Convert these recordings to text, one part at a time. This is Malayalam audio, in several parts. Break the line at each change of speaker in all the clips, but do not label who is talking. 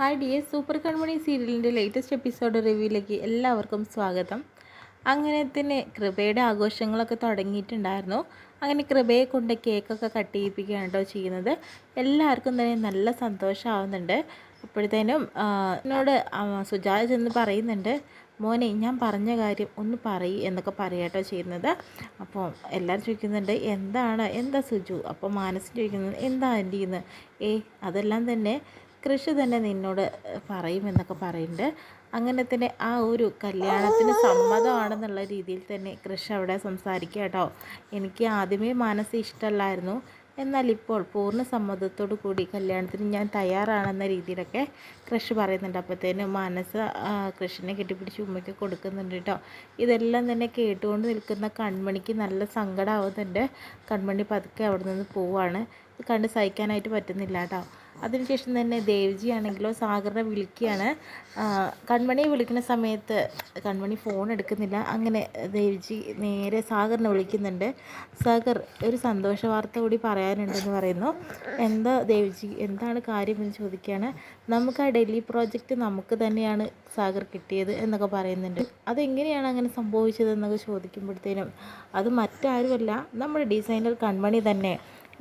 ഹായ് ഡിയർ, സൂപ്പർ കൺമണി സീരിയലിൻ്റെ ലേറ്റസ്റ്റ് എപ്പിസോഡ് റിവ്യൂയിലേക്ക് എല്ലാവർക്കും സ്വാഗതം. അങ്ങനെ തന്നെ കൃപയുടെ ആഘോഷങ്ങളൊക്കെ തുടങ്ങിയിട്ടുണ്ടായിരുന്നു. അങ്ങനെ കൃപയെ കൊണ്ട് കേക്കൊക്കെ കട്ട് ചെയ്യിപ്പിക്കുകയാണ് കേട്ടോ ചെയ്യുന്നത്. എല്ലാവർക്കും തന്നെ നല്ല സന്തോഷമാവുന്നുണ്ട്. അപ്പോഴത്തേനും എന്നോട് സുജാത ചെന്ന് പറയുന്നുണ്ട്, മോനെ ഞാൻ പറഞ്ഞ കാര്യം ഒന്ന് പറയ് എന്നൊക്കെ പറയാട്ടോ ചെയ്യുന്നത്. അപ്പോൾ എല്ലാവരും ചോദിക്കുന്നുണ്ട്, എന്താ സുജു? അപ്പോൾ മാനസ് ചോദിക്കുന്നത്, എന്താ ആൻറ്റി എന്ന്? അതെല്ലാം തന്നെ കൃഷി തന്നെ നിന്നോട് പറയുമെന്നൊക്കെ പറയുന്നുണ്ട്. അങ്ങനെ തന്നെ ആ ഒരു കല്യാണത്തിന് സമ്മതമാണെന്നുള്ള രീതിയിൽ തന്നെ കൃഷി അവിടെ സംസാരിക്കുക കേട്ടോ. എനിക്ക് ആദ്യമേ മനസ്സ് ഇഷ്ടമല്ലായിരുന്നു, എന്നാൽ ഇപ്പോൾ പൂർണ്ണ സമ്മതത്തോടു കൂടി കല്യാണത്തിന് ഞാൻ തയ്യാറാണെന്ന രീതിയിലൊക്കെ കൃഷി പറയുന്നുണ്ട്. അപ്പോഴത്തേനും മനസ്സ് കൃഷിനെ കെട്ടിപ്പിടിച്ച് ഉമ്മയ്ക്ക് കൊടുക്കുന്നുണ്ട് കേട്ടോ. ഇതെല്ലാം തന്നെ കേട്ടുകൊണ്ട് നിൽക്കുന്ന കൺമണിക്ക് നല്ല സങ്കടമാവുന്നുണ്ട്. കൺമണി പതുക്കെ അവിടെ നിന്ന് പോവാണ്. കണ്ട് സഹിക്കാനായിട്ട് പറ്റുന്നില്ല കേട്ടോ. അതിനുശേഷം തന്നെ ദേവ്ജി ആണെങ്കിലോ സാഗറിനെ വിളിക്കുകയാണ്. കൺമണിയെ വിളിക്കുന്ന സമയത്ത് കൺമണി ഫോൺ എടുക്കുന്നില്ല. അങ്ങനെ ദേവ്ജി നേരെ സാഗറിനെ വിളിക്കുന്നുണ്ട്. സാഗർ, ഒരു സന്തോഷ വാർത്ത കൂടി പറയാനുണ്ടെന്ന് പറയുന്നു. എന്താ ദേവ്ജി, എന്താണ് കാര്യമെന്ന് ചോദിക്കുകയാണ്. നമുക്ക് ആ ഡൽഹി പ്രോജക്റ്റ് നമുക്ക് തന്നെയാണ് സാഗർ കിട്ടിയത് എന്നൊക്കെ പറയുന്നുണ്ട്. അതെങ്ങനെയാണ് അങ്ങനെ സംഭവിച്ചതെന്നൊക്കെ ചോദിക്കുമ്പോഴത്തേനും അത് മറ്റാരുമല്ല, നമ്മുടെ ഡിസൈനർ കൺമണി തന്നെ.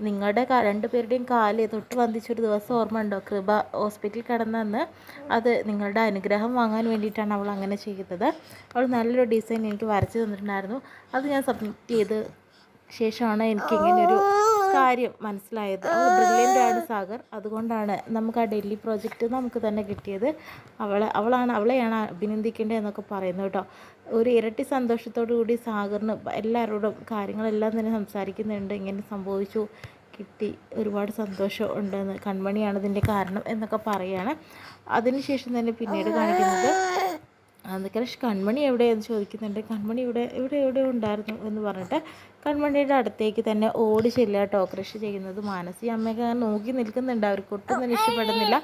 നിങ്ങളുടെ രണ്ടുപേരുടെയും കാല് തൊട്ട് വന്ദിച്ചൊരു ദിവസം ഓർമ്മ ഉണ്ടോ? കൃപ ഹോസ്പിറ്റലിൽ കിടന്നെന്ന്. അത് നിങ്ങളുടെ അനുഗ്രഹം വാങ്ങാൻ വേണ്ടിയിട്ടാണ് അവൾ അങ്ങനെ ചെയ്തത്. അവൾ നല്ലൊരു ഡിസൈൻ എനിക്ക് വരച്ച് തന്നിട്ടുണ്ടായിരുന്നു. അത് ഞാൻ സബ്മിറ്റ് ചെയ്ത് ശേഷമാണ് എനിക്കിങ്ങനെയൊരു കാര്യം മനസ്സിലായത്. അവൾ ബ്രില്യൻ്റാണ് സാഗർ, അതുകൊണ്ടാണ് നമുക്ക് ആ ഡൽഹി പ്രോജക്റ്റ് നമുക്ക് തന്നെ കിട്ടിയത്. അവളെയാണ് അഭിനന്ദിക്കേണ്ടത് എന്നൊക്കെ പറയുന്നു കേട്ടോ. ഒരു ഇരട്ടി സന്തോഷത്തോടു കൂടി സാഗറിന് എല്ലാവരോടും കാര്യങ്ങളെല്ലാം തന്നെ സംസാരിക്കുന്നുണ്ട്. ഇങ്ങനെ സംഭവിച്ചു, കിട്ടി, ഒരുപാട് സന്തോഷം ഉണ്ടെന്ന്, കൺമണിയാണ് ഇതിൻ്റെ കാരണം എന്നൊക്കെ പറയുകയാണ്. അതിനുശേഷം തന്നെ പിന്നീട് കാണിക്കുന്നത് ക്രഷ് കൺമണി എവിടെയെന്ന് ചോദിക്കുന്നുണ്ട്. കൺമണി എവിടെ ഉണ്ടായിരുന്നു എന്ന് പറഞ്ഞിട്ട് കൺമണിയുടെ അടുത്തേക്ക് തന്നെ ഓടി ചെല്ലുക കേട്ടോ കൃഷി ചെയ്യുന്നത്. മാനസി അമ്മയൊക്കെ നോക്കി നിൽക്കുന്നുണ്ട്. അവർക്ക് ഒട്ടും തന്നെ ഇഷ്ടപ്പെടുന്നില്ല.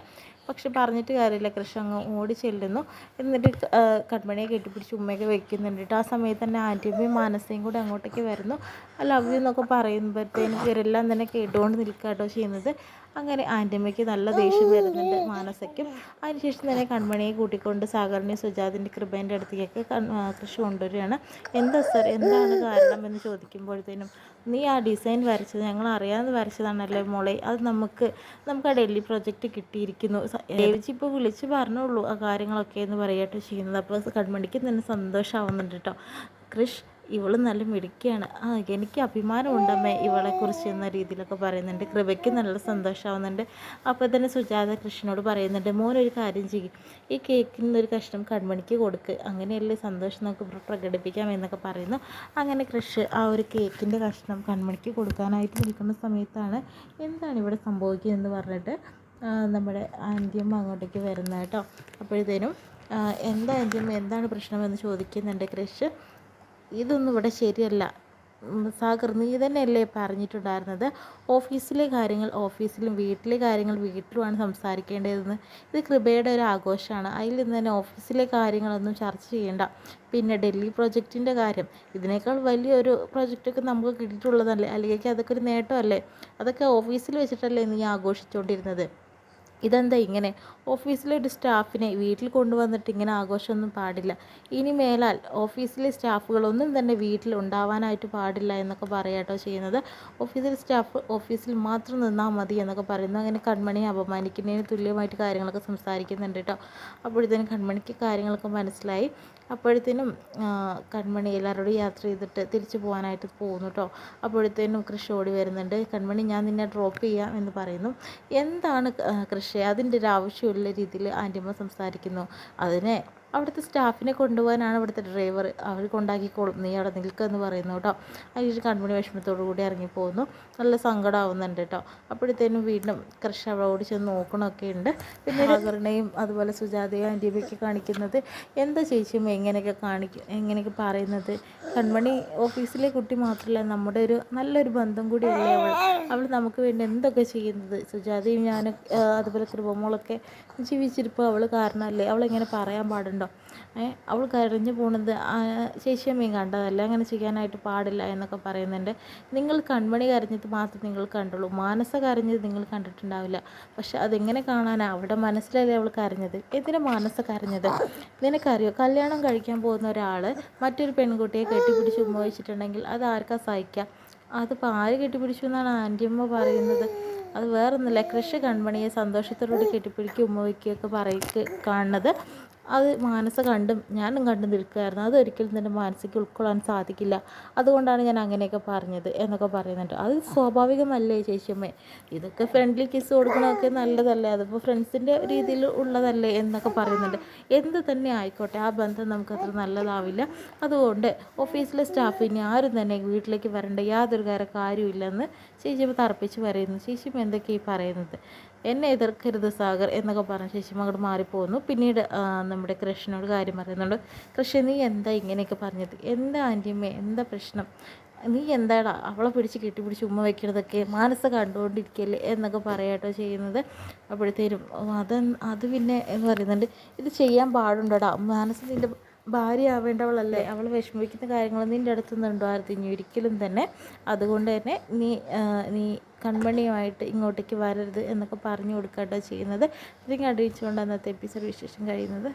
പക്ഷെ പറഞ്ഞിട്ട് കാര്യമില്ല, കൃഷി അങ്ങ് ഓടി ചെല്ലുന്നു. എന്നിട്ട് കൺമണിയെ കെട്ടിപ്പിടിച്ച് ഉമ്മയൊക്കെ വെക്കുന്നുണ്ട് കേട്ടോ. ആ സമയത്ത് തന്നെ ആൻറ്റിയമ്മയും മാനസയും കൂടെ അങ്ങോട്ടേക്ക് വരുന്നു. ലവ് യു എന്നൊക്കെ പറയുമ്പോഴത്തേനും ഇവരെല്ലാം തന്നെ കേട്ടുകൊണ്ട് നിൽക്കുക കേട്ടോ ചെയ്യുന്നത്. അങ്ങനെ ആൻറ്റിയമ്മയ്ക്ക് നല്ല ദേഷ്യം വരുന്നുണ്ട്, മാനസയ്ക്കും. അതിനുശേഷം തന്നെ കൺമണിയെ കൂട്ടിക്കൊണ്ട് സാഗറിനെയും സുജാതിൻ്റെ കൃപേൻ്റെ അടുത്തേക്ക് കൃഷി കൊണ്ടുവരികയാണ്. എന്താ സാർ, എന്താണ് കാരണം എന്ന് ചോദിക്കുമ്പോഴത്തേനും, നീ ആ ഡിസൈൻ വരച്ചത് ഞങ്ങൾ അറിയാതെ വരച്ചതാണല്ലോ മോളെ, അത് നമുക്ക് ആ ഡൽഹി പ്രോജക്റ്റ് കിട്ടിയിരിക്കുന്നു. ദേവിജി ഇപ്പോൾ വിളിച്ച് പറഞ്ഞോളൂ ആ കാര്യങ്ങളൊക്കെ എന്ന് പറയട്ടെ ചെയ്യുന്നത്. അപ്പോൾ കൺമണിക്ക് തന്നെ സന്തോഷമാവുന്നുണ്ട് കേട്ടോ. കൃഷ്, ഇവൾ നല്ല മിടുക്കിയാണ്, എനിക്ക് അഭിമാനമുണ്ടമ്മേ ഇവളെക്കുറിച്ച് എന്ന രീതിയിലൊക്കെ പറയുന്നുണ്ട്. കൃപയ്ക്ക് നല്ല സന്തോഷമാവുന്നുണ്ട്. അപ്പോൾ തന്നെ സുജാത കൃഷ്ണനോട് പറയുന്നുണ്ട്, മോനൊരു കാര്യം ചെയ്യും, ഈ കേക്കിൽ നിന്നൊരു കഷ്ണം കൺമണിക്ക് കൊടുക്ക്, അങ്ങനെയല്ലേ സന്തോഷം നമുക്ക് പ്രകടിപ്പിക്കാം എന്നൊക്കെ പറയുന്നു. അങ്ങനെ കൃഷ് ആ ഒരു കേക്കിൻ്റെ കഷ്ണം കൺമണിക്ക് കൊടുക്കാനായിട്ട് നിൽക്കുന്ന സമയത്താണ് എന്താണ് ഇവിടെ സംഭവിക്കുന്നതെന്ന് പറഞ്ഞിട്ട് നമ്മുടെ ആൻറ്റിയമ്മ അങ്ങോട്ടേക്ക് വരുന്ന കേട്ടോ. അപ്പോഴത്തേനും എന്താ ആൻറ്റിയമ്മ, എന്താണ് പ്രശ്നമെന്ന് ചോദിക്കുന്നുണ്ട് കൃഷ്. ഇതൊന്നും ഇവിടെ ശരിയല്ല സാഗർ, നീ തന്നെയല്ലേ പറഞ്ഞിട്ടുണ്ടായിരുന്നത് ഓഫീസിലെ കാര്യങ്ങൾ ഓഫീസിലും വീട്ടിലെ കാര്യങ്ങൾ വീട്ടിലുമാണ് സംസാരിക്കേണ്ടതെന്ന്. ഇത് കൃപയുടെ ഒരു ആഘോഷമാണ്, അതിൽ നിന്ന് തന്നെ ഓഫീസിലെ കാര്യങ്ങളൊന്നും ചർച്ച ചെയ്യേണ്ട. പിന്നെ ഡൽഹി പ്രൊജക്റ്റിൻ്റെ കാര്യം, ഇതിനേക്കാൾ വലിയൊരു പ്രൊജക്റ്റൊക്കെ നമുക്ക് കിട്ടിയിട്ടുള്ളതല്ലേ, അല്ലെങ്കിൽ അതൊക്കെ ഒരു നേട്ടമല്ലേ, അതൊക്കെ ഓഫീസിൽ വെച്ചിട്ടല്ലേ നീ ആഘോഷിച്ചുകൊണ്ടിരുന്നത്. ഇതെന്താ ഇങ്ങനെ? ഓഫീസിലെ ഒരു സ്റ്റാഫിനെ വീട്ടിൽ കൊണ്ടുവന്നിട്ട് ഇങ്ങനെ ആഘോഷമൊന്നും പാടില്ല. ഇനി മേലാൽ ഓഫീസിലെ സ്റ്റാഫുകളൊന്നും തന്നെ വീട്ടിൽ ഉണ്ടാവാനായിട്ട് പാടില്ല എന്നൊക്കെ പറയാട്ടോ ചെയ്യുന്നത്. ഓഫീസിലെ സ്റ്റാഫ് ഓഫീസിൽ മാത്രം നിന്നാൽ മതി എന്നൊക്കെ പറയുന്നു. അങ്ങനെ കൺമണിയെ അപമാനിക്കുന്നതിന് തുല്യമായിട്ട് കാര്യങ്ങളൊക്കെ സംസാരിക്കുന്നുണ്ട് കേട്ടോ. അപ്പോഴത്തേനും കൺമണിക്ക് കാര്യങ്ങളൊക്കെ മനസ്സിലായി. അപ്പോഴത്തേനും കൺമണി എല്ലാവരോടും യാത്ര ചെയ്തിട്ട് തിരിച്ചു പോകാനായിട്ട് പോകുന്നു കേട്ടോ. അപ്പോഴത്തേനും കൃഷി ഓടി വരുന്നുണ്ട്. കൺമണി, ഞാൻ നിന്നെ ഡ്രോപ്പ് ചെയ്യാം എന്ന് പറയുന്നു. എന്താണ് കൃഷി, അതിൻ്റെ ഒരു ആവശ്യമുള്ള രീതിയിൽ ആൻറ്റിയമ്മ സംസാരിക്കുന്നു. അതിനെ അവിടുത്തെ സ്റ്റാഫിനെ കൊണ്ടുപോകാനാണ് ഇവിടുത്തെ ഡ്രൈവർ, അവർ കൊണ്ടാക്കിക്കോളും, നീ അവിടെ നിൽക്കുമെന്ന് പറയുന്നു കേട്ടോ. അതിന് കൺമണി വിഷമത്തോടു കൂടി ഇറങ്ങിപ്പോകുന്നു. നല്ല സങ്കടമാവുന്നുണ്ട് കേട്ടോ. അപ്പോഴത്തേനും വീണ്ടും കൃഷി അവിടെ ഓടി ചെന്ന് നോക്കണമൊക്കെ ഉണ്ട്. പിന്നെ സാഗറിനെയും അതുപോലെ സുജാതയും ആൻറ്റിയമ്മയൊക്കെ കാണിക്കുന്നത്, എന്താ ചേച്ചിയും എങ്ങനെയൊക്കെ പറയുന്നത്, കൺമണി ഓഫീസിലെ കുട്ടി മാത്രമല്ല, നമ്മുടെ ഒരു നല്ലൊരു ബന്ധം കൂടിയല്ലേ അവൾ നമുക്ക് വേണ്ടി എന്തൊക്കെ ചെയ്യുന്നത്. സുജാതയും ഞാനും അതുപോലെ കൃപമോളൊക്കെ ജീവിച്ചിരിപ്പോൾ അവൾ കാരണമല്ലേ, അവളെങ്ങനെ പറയാൻ പാടുണ്ട് കണ്ടോ, അവൾ കരഞ്ഞു പോണത് ചേച്ചിയമ്മയും കണ്ടതല്ല, അങ്ങനെ ചെയ്യാനായിട്ട് പാടില്ല എന്നൊക്കെ പറയുന്നുണ്ട്. നിങ്ങൾ കൺമണി കരഞ്ഞത് മാത്രം നിങ്ങൾ കണ്ടുള്ളൂ, മാനസ കരഞ്ഞത് നിങ്ങൾ കണ്ടിട്ടുണ്ടാവില്ല. പക്ഷെ അതെങ്ങനെ കാണാനാണ്, അവിടെ മനസ്സിലല്ലേ അവൾ കരഞ്ഞത്. എന്തിനാ മാനസ കരഞ്ഞത്? നിനക്കറിയോ, കല്യാണം കഴിക്കാൻ പോകുന്ന ഒരാൾ മറ്റൊരു പെൺകുട്ടിയെ കെട്ടിപ്പിടിച്ച് ഉമ്മ വെച്ചിട്ടുണ്ടെങ്കിൽ അത് ആർക്കാ സഹിക്കാം? അതിപ്പോൾ ആര് കെട്ടിപ്പിടിച്ചു എന്നാണ് ആൻറ്റിയമ്മ പറയുന്നത്? അത് വേറൊന്നുമില്ല, കൃഷി കൺമണിയെ സന്തോഷത്തോടുകൂടി കെട്ടിപ്പിടിക്കുക ഉമ്മ വയ്ക്കുകയൊക്കെ കാണുന്നത് അത് മാനസ കണ്ടും ഞാനും കണ്ടു നിൽക്കുകയായിരുന്നു. അതൊരിക്കലും നിൻ്റെ മാനസിക ഉൾക്കൊള്ളാൻ സാധിക്കില്ല, അതുകൊണ്ടാണ് ഞാൻ അങ്ങനെയൊക്കെ പറഞ്ഞത് എന്നൊക്കെ പറയുന്നുണ്ട്. അത് സ്വാഭാവികമല്ലേ ചേച്ചിയമ്മേ, ഇതൊക്കെ ഫ്രണ്ട്ലി കിസ് കൊടുക്കണമൊക്കെ നല്ലതല്ലേ, അതിപ്പോൾ ഫ്രണ്ട്സിൻ്റെ രീതിയിൽ ഉള്ളതല്ലേ എന്നൊക്കെ പറയുന്നുണ്ട്. എന്ത് തന്നെ ആയിക്കോട്ടെ, ആ ബന്ധം നമുക്കത്ര നല്ലതാവില്ല. അതുകൊണ്ട് ഓഫീസിലെ സ്റ്റാഫ് ഇനി ആരും തന്നെ വീട്ടിലേക്ക് വരേണ്ട യാതൊരു കാര്യമില്ലെന്ന് ചേച്ചിയമ്മ തറപ്പിച്ച് പറയുന്നു. ചേച്ചിയമ്മ എന്തൊക്കെയാണ് പറയുന്നത്? എന്നെ എതിർക്കരുത് സാഗർ എന്നൊക്കെ പറഞ്ഞ് ചേച്ചിയമ്മ അങ്ങോട്ട് മാറിപ്പോകുന്നു. പിന്നീട് നമ്മുടെ കൃഷ്ണനോട് കാര്യം പറയുന്നുണ്ട്. കൃഷ്ണൻ, നീ എന്താ ഇങ്ങനെയൊക്കെ പറഞ്ഞത്? എന്താ ആൻറ്റിയമ്മേ, എന്താ പ്രശ്നം? നീ എന്താടാ അവളെ പിടിച്ച് കെട്ടിപ്പിടിച്ച് ഉമ്മ വയ്ക്കണതൊക്കെ മാനസ കണ്ടുകൊണ്ടിരിക്കല്ലേ എന്നൊക്കെ പറയാട്ടോ ചെയ്യുന്നത്. അപ്പോഴത്തേനും അത് പിന്നെ എന്ന് പറയുന്നുണ്ട്, ഇത് ചെയ്യാൻ പാടുണ്ടോടാ, മാനസ നിൻ്റെ ഭാര്യ ആവേണ്ടവളല്ലേ, അവൾ വിഷമിക്കുന്ന കാര്യങ്ങൾ നിൻ്റെ അടുത്തുനിന്നുണ്ടോ ആർത്തിഞ്ഞു? ഒരിക്കലും തന്നെ. അതുകൊണ്ട് തന്നെ നീ കൺമണിയുമായിട്ട് ഇങ്ങോട്ടേക്ക് വരരുത് എന്നൊക്കെ പറഞ്ഞു കൊടുക്കാട്ടോ ചെയ്യുന്നത്. ഇതിങ്ങനെ അടിയിച്ചുകൊണ്ട് അന്നത്തെ എപ്പിസോഡ് വിശേഷം കഴിയുന്നത്.